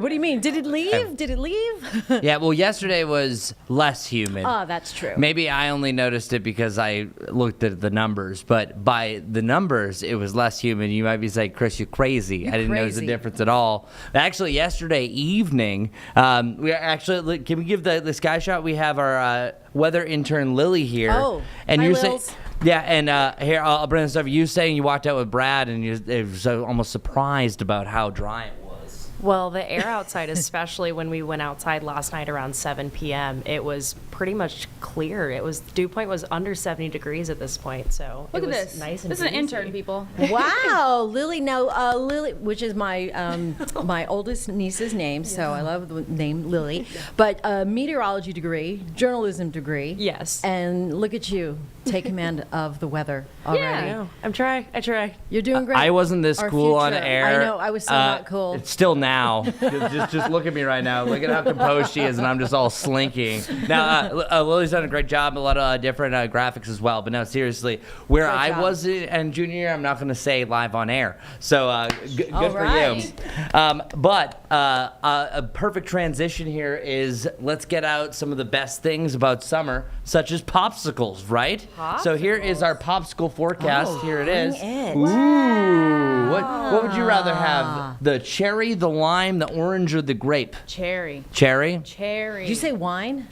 What do you mean? Did it leave? Did it leave? Yeah, well, yesterday was less humid. Oh, that's true. Maybe I only noticed it because I looked at the numbers, but by the numbers, it was less humid. You might be saying, Chris, you're crazy. I didn't notice the difference at all. Actually, yesterday evening, can we give the sky shot? We have our weather intern Lily here. Oh, and hi, you're Lils. Yeah, and here, I'll bring this up. You saying you walked out with Brad and you were so almost surprised about how dry it was. Well, the air outside, especially when we went outside last night around 7 p.m., it was pretty much clear. Dew point was under 70 degrees at this point, so Look it at was this. nice and This is an breezy. intern, people. Wow, Lily. No, Lily, which is my my oldest niece's name, so I love the name Lily. But a meteorology degree, journalism degree. Yes. And look at you, take command of the weather already. I know. I try. You're doing great. I wasn't this Our cool on future. air. I know, I was so not cool. It's still now. just look at me right now. Look at how composed she is, and I'm just all slinking. Now, Lily's done a great job, a lot of different graphics as well. But no, seriously, where Great I job. was in junior year, I'm not going to say live on air. So good All for right. you. But a perfect transition here is let's get out some of the best things about summer, such as popsicles, right? So here is our popsicle forecast. Here it is. bring it. Ooh. What would you rather have? The cherry, the lime, the orange, or the grape? Cherry. Cherry? Cherry. Did you say wine?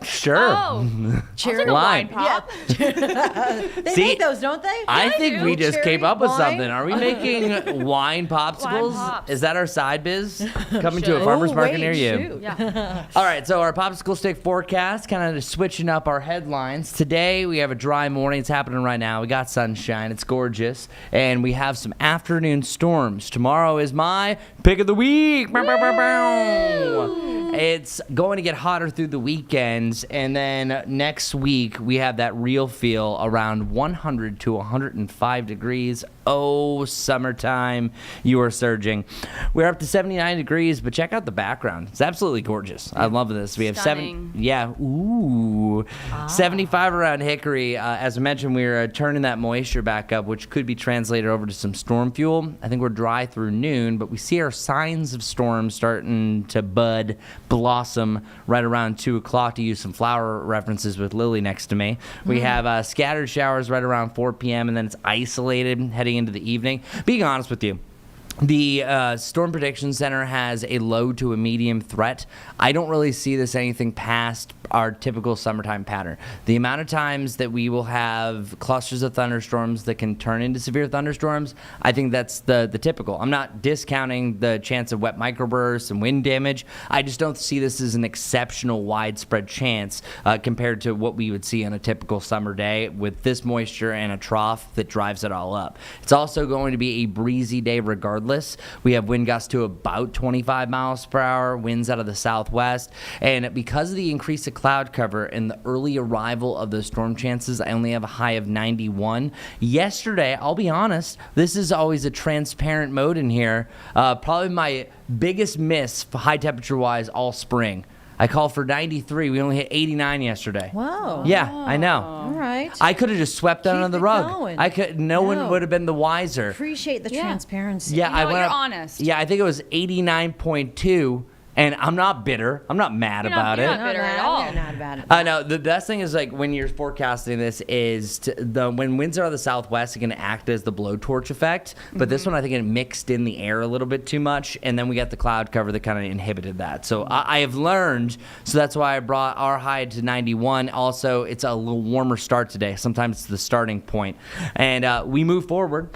Sure. Oh, Cherry Lime. pop. They See, make those, don't they? I think do. we just Cherry, came up with wine. something. Are we making wine popsicles? pops. Is that our side biz? Coming to a Should. farmer's Oh, market wait, near you. shoot. Yeah. All right, so our popsicle stick forecast, kind of switching up our headlines. Today we have a dry morning. It's happening right now. We got sunshine. It's gorgeous. And we have some afternoon storms. Tomorrow is my pick of the week. Bow, bow, bow, bow. It's going to get hotter through the weekends. And then next week we have that real feel around 100 to 105 degrees. Oh, summertime. You are surging. We're up to 79 degrees, but check out the background. It's absolutely gorgeous. I love this. We have Stunning. ooh. 75 around Hickory. As I mentioned, we're turning that moisture back up, which could be translated over to some storm fuel. I think we're dry through noon, but we see our signs of storms starting to bud, blossom right around 2 o'clock, to use some flower references with Lily next to me. We have scattered showers right around 4 p.m., and then it's isolated heading into the evening. Being honest with you, the Storm Prediction Center has a low to a medium threat. I don't really see this anything past our typical summertime pattern. The amount of times that we will have clusters of thunderstorms that can turn into severe thunderstorms, I think that's the typical. I'm not discounting the chance of wet microbursts and wind damage. I just don't see this as an exceptional widespread chance compared to what we would see on a typical summer day with this moisture and a trough that drives it all up. It's also going to be a breezy day regardless. We have wind gusts to about 25 miles per hour, winds out of the southwest, and because of the increase of cloud cover and the early arrival of those storm chances, I only have a high of 91. Yesterday, I'll be honest, this is always a transparent mode in here. Probably my biggest miss high temperature wise all spring. I called for 93. We only hit 89 yesterday. Wow. Yeah, I know. All right. I could have just swept that Keep under the it rug. going. No one No. would have been the wiser. Appreciate the Yeah. transparency. Yeah, You know I what? went You're up, honest. Yeah, I think it was 89.2, and I'm not bitter. I'm not mad You're not- about you're it. not bitter at all. I'm not about it. I know the best thing is like when you're forecasting this is when winds are out of the southwest, it can act as the blowtorch effect. But this one, I think it mixed in the air a little bit too much, and then we got the cloud cover that kind of inhibited that. So I have learned, so that's why I brought our high to 91. Also, it's a little warmer start today. Sometimes it's the starting point, and we move forward.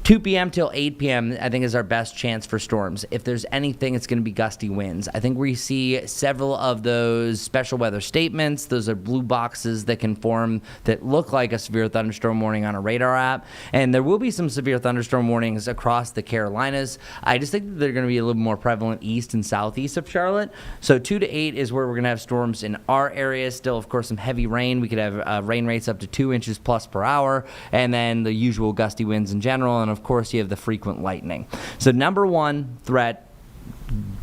2 p.m. till 8 p.m. I think is our best chance for storms. If there's anything, it's going to be gusty winds. I think we see several of those special weather statements. Those are blue boxes that can form that look like a severe thunderstorm warning on a radar app. And there will be some severe thunderstorm warnings across the Carolinas. I just think that they're going to be a little more prevalent east and southeast of Charlotte. So 2 to 8 is where we're going to have storms in our area. Still, of course, some heavy rain. We could have rain rates up to 2 inches plus per hour. And then the usual gusty winds in general. And of course, you have the frequent lightning. So number one threat,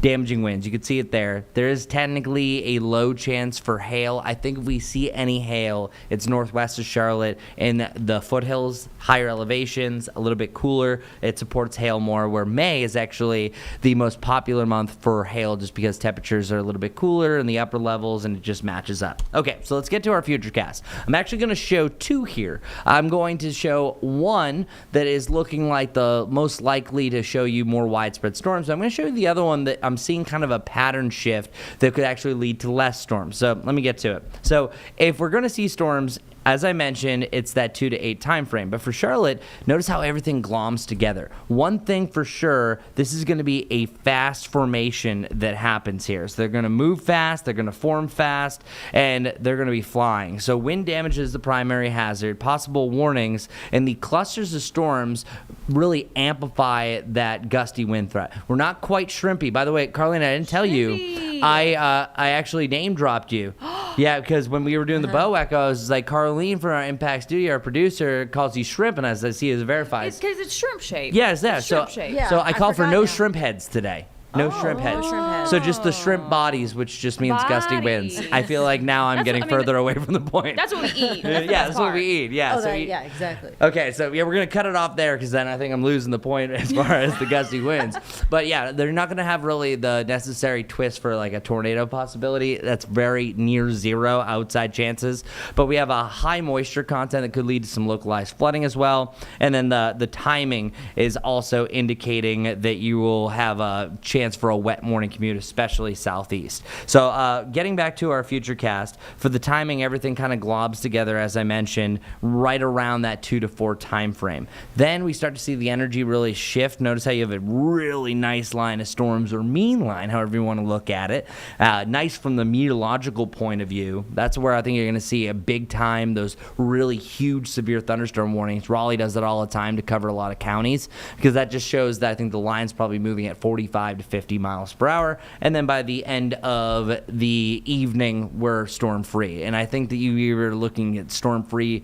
damaging winds. You can see it there. There is technically a low chance for hail. I think if we see any hail, it's northwest of Charlotte in the foothills, higher elevations, a little bit cooler. It supports hail more, where May is actually the most popular month for hail just because temperatures are a little bit cooler in the upper levels and it just matches up. Okay, so let's get to our futurecast. I'm actually going to show two here. I'm going to show one that is looking like the most likely to show you more widespread storms. I'm going to show you the other one that I'm seeing kind of a pattern shift that could actually lead to less storms. So let me get to it. So if we're going to see storms, as I mentioned, it's that 2 to 8 time frame. But for Charlotte, notice how everything gloms together. One thing for sure, this is going to be a fast formation that happens here. So they're going to move fast, they're going to form fast, and they're going to be flying. So wind damage is the primary hazard. Possible warnings, and the clusters of storms really amplify that gusty wind threat. We're not quite shrimpy. By the way, Carlene, I didn't tell you, I actually name dropped you. Yeah, because when we were doing the bow echoes, like Carlene from our Impact Studio, our producer, calls you shrimp, and as I see, is verified. It's because it's shrimp shape. Yeah, it's that. It's So, shrimp shape. Yeah, so I I call for forgot no now. shrimp heads today. No shrimp heads. shrimp heads. So just the shrimp bodies, which just means gusty winds. Bodies. I feel like now I'm That's getting what- I mean, further away from the point. That's what we eat. Yeah, that's what we eat. Yeah. Oh, so yeah, exactly. Okay, so yeah, we're gonna cut it off there because then I think I'm losing the point as far as the gusty winds. But yeah, they're not gonna have really the necessary twist for like a tornado possibility. That's very near zero outside chances. But we have a high moisture content that could lead to some localized flooding as well. And then the timing is also indicating that you will have a chance for a wet morning commute, especially southeast. So getting back to our future cast, for the timing, everything kind of globs together, as I mentioned, right around that 2 to 4 time frame. Then we start to see the energy really shift. Notice how you have a really nice line of storms, or mean line, however you want to look at it. Nice from the meteorological point of view. That's where I think you're going to see a big time, those really huge severe thunderstorm warnings. Raleigh does it all the time to cover a lot of counties, because that just shows that I think the line's probably moving at 45 to 50 miles per hour. And then by the end of the evening, we're storm free. And I think that you were looking at storm free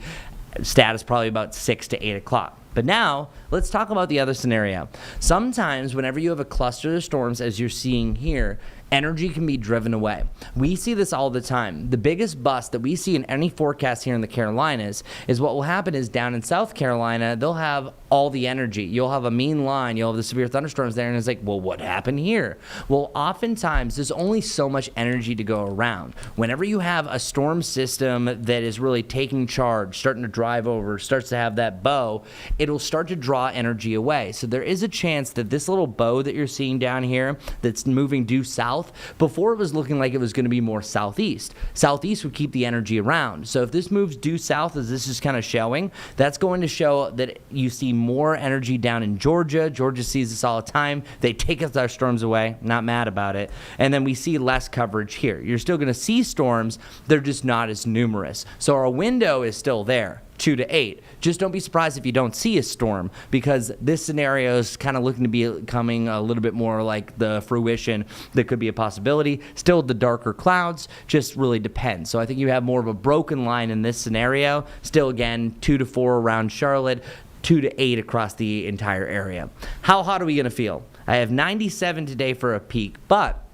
status probably about 6 to 8 o'clock. But now, let's talk about the other scenario. Sometimes, whenever you have a cluster of storms, as you're seeing here, energy can be driven away. We see this all the time. The biggest bust that we see in any forecast here in the Carolinas is what will happen is down in South Carolina, they'll have all the energy. You'll have a mean line, you'll have the severe thunderstorms there, and it's like, well, what happened here? Well, oftentimes, there's only so much energy to go around. Whenever you have a storm system that is really taking charge, starting to drive over, starts to have that bow, it'll start to draw energy away. So there is a chance that this little bow that you're seeing down here that's moving due south, before it was looking like it was going to be more southeast. Southeast would keep the energy around. So if this moves due south, as this is kind of showing, that's going to show that you see more energy down in Georgia. Georgia sees this all the time. They take our storms away. Not mad about it. And then we see less coverage here. You're still going to see storms. They're just not as numerous. So our window is still there. 2 to 8. Just don't be surprised if you don't see a storm, because this scenario is kind of looking to be coming a little bit more like the fruition that could be a possibility. Still the darker clouds, just really depends. So I think you have more of a broken line in this scenario. Still, again, 2 to 4 around Charlotte, 2 to 8 across the entire area. How hot are we going to feel? I have 97 today for a peak, but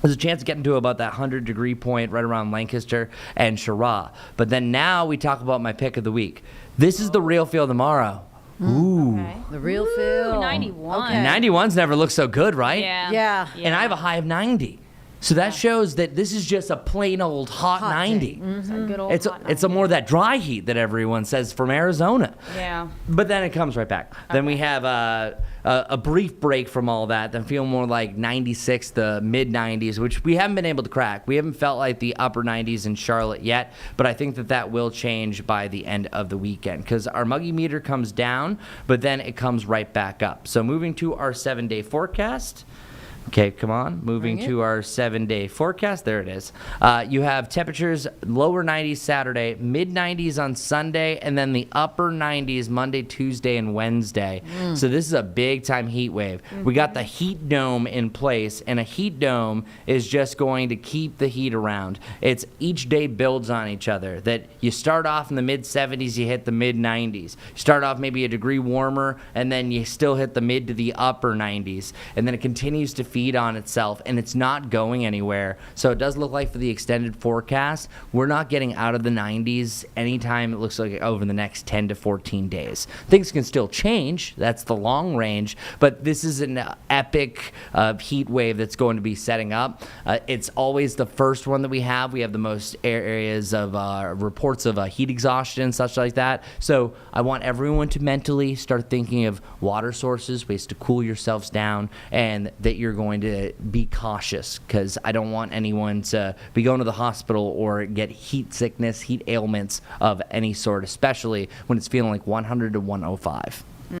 there's a chance of getting to about that 100-degree point right around Lancaster and Chirac. But then now we talk about my pick of the week. This is the real feel tomorrow. Ooh. Okay. The real feel. 91. Okay. 91's never looked so good, right? Yeah. Yeah. And I have a high of 90. So that shows that this is just a plain old hot Hot 90. day. It's a good old hot It's a more of that dry heat that everyone says from Arizona. Yeah. But then it comes right back. Then we have a brief break from all that, then feel more like 96 to mid 90s, which we haven't been able to crack. We haven't felt like the upper 90s in Charlotte yet, but I think that will change by the end of the weekend, because our muggy meter comes down, but then it comes right back up. So moving to our 7-day forecast. Okay, come on. Moving to our 7-day forecast. There it is. You have temperatures lower 90s Saturday, mid 90s on Sunday, and then the upper 90s Monday, Tuesday, and Wednesday. So this is a big time heat wave. We got the heat dome in place, and a heat dome is just going to keep the heat around. It's each day builds on each other. That you start off in the mid 70s, you hit the mid 90s. You start off maybe a degree warmer, and then you still hit the mid to the upper 90s, and then it continues to feed on itself, and it's not going anywhere. So it does look like for the extended forecast, we're not getting out of the 90s anytime it looks like over the next 10 to 14 days. Things can still change. That's the long range, but this is an epic heat wave that's going to be setting up. It's always the first one that we have. We have the most areas of reports of heat exhaustion and such like that. So I want everyone to mentally start thinking of water sources, ways to cool yourselves down, and that you're going to be cautious, because I don't want anyone to be going to the hospital or get heat sickness, heat ailments of any sort, especially when it's feeling like 100 to 105.